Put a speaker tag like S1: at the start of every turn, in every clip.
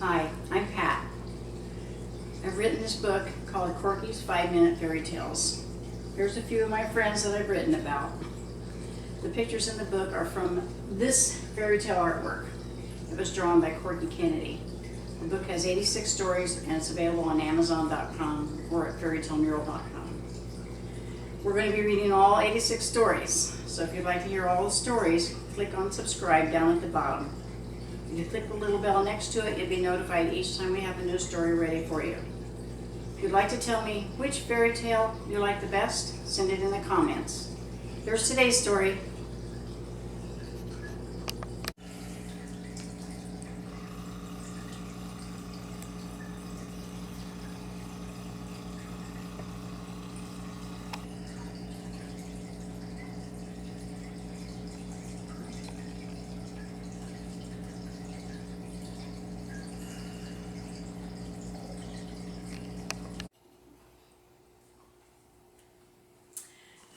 S1: Hi, I'm Pat. I've written this book called Corky's 5-Minute Fairy Tales. Here's a few of my friends that I've written about. The pictures in the book are from this fairy tale artwork. It was drawn by Corky Kennedy. The book has 86 stories and it's available on Amazon.com or at fairytalemural.com. We're going to be reading all 86 stories, so if you'd like to hear all the stories, click on subscribe down at the bottom. If you click the little bell next to it, you'll be notified each time we have a new story ready for you. If you'd like to tell me which fairy tale you like the best, send it in the comments. Here's today's story.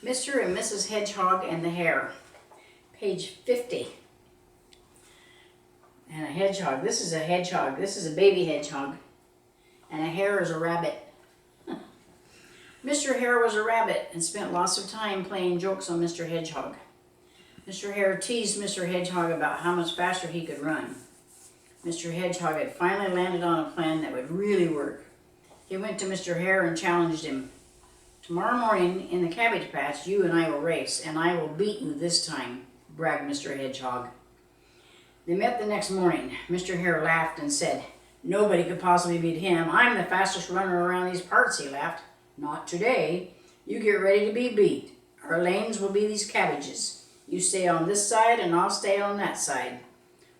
S1: Mr. and Mrs. Hedgehog and the Hare, page 50. And a hedgehog. This is a hedgehog. This is a baby hedgehog. And a hare is a rabbit. Mr. Hare was a rabbit and spent lots of time playing jokes on Mr. Hedgehog. Mr. Hare teased Mr. Hedgehog about how much faster he could run. Mr. Hedgehog had finally landed on a plan that would really work. He went to Mr. Hare and challenged him. "Tomorrow morning in the cabbage patch, you and I will race, and I will beat you this time," bragged Mr. Hedgehog. They met the next morning. Mr. Hare laughed and said, "Nobody could possibly beat him. I'm the fastest runner around these parts," he laughed. "Not today. You get ready to be beat. Our lanes will be these cabbages. You stay on this side and I'll stay on that side.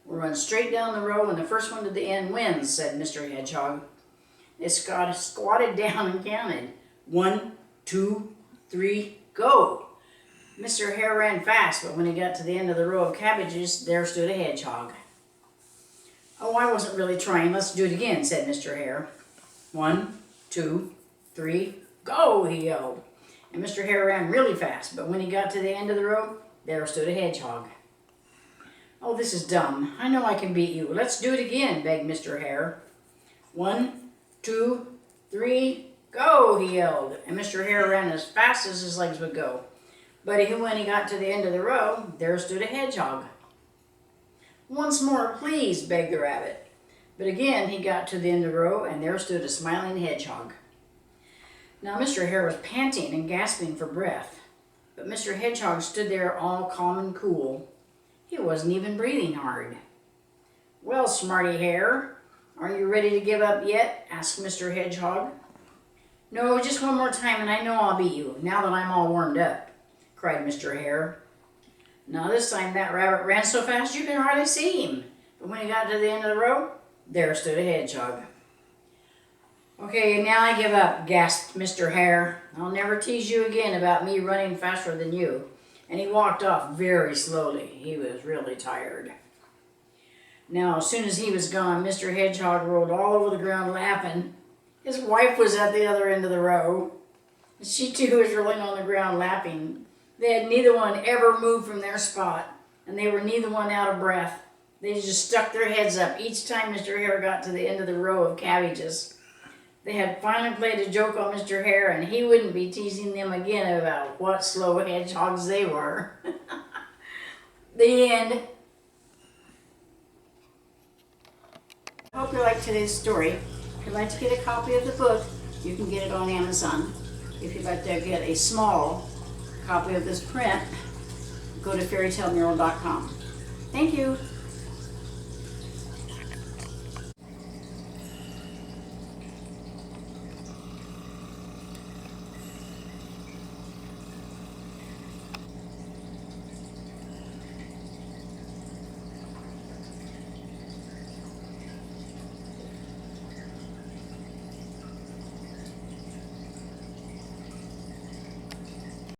S1: We'll run straight down the row and the first one to the end wins," said Mr. Hedgehog. They squatted down and counted. 1, 2, 3, go! Mr. Hare ran fast, but when he got to the end of the row of cabbages, there stood a hedgehog. "Oh, I wasn't really trying. Let's do it again," said Mr. Hare. 1, 2, 3, go! He yelled. And Mr. Hare ran really fast, but when he got to the end of the row, there stood a hedgehog. "Oh, this is dumb. I know I can beat you. Let's do it again," begged Mr. Hare. 1, 2, 3, go, he yelled, and Mr. Hare ran as fast as his legs would go. But when he got to the end of the row, there stood a hedgehog. "Once more, please," begged the rabbit. But again he got to the end of the row, and there stood a smiling hedgehog. Now Mr. Hare was panting and gasping for breath, but Mr. Hedgehog stood there all calm and cool. He wasn't even breathing hard. "Well, smarty Hare, are you ready to give up yet?" asked Mr. Hedgehog. "No, just one more time and I know I'll beat you, now that I'm all warmed up," cried Mr. Hare. Now this time that rabbit ran so fast you could hardly see him. But when he got to the end of the row, there stood a hedgehog. "Okay, now I give up," gasped Mr. Hare. "I'll never tease you again about me running faster than you." And he walked off very slowly. He was really tired. Now, as soon as he was gone, Mr. Hedgehog rolled all over the ground laughing. His wife was at the other end of the row. She too was rolling on the ground laughing. They had neither one ever moved from their spot, and they were neither one out of breath. They just stuck their heads up each time Mr. Hare got to the end of the row of cabbages. They had finally played a joke on Mr. Hare, and he wouldn't be teasing them again about what slow hedgehogs they were. The end. I hope you liked today's story. If you'd like to get a copy of the book, you can get it on Amazon. If you'd like to get a small copy of this print, go to fairytalemural.com. Thank you.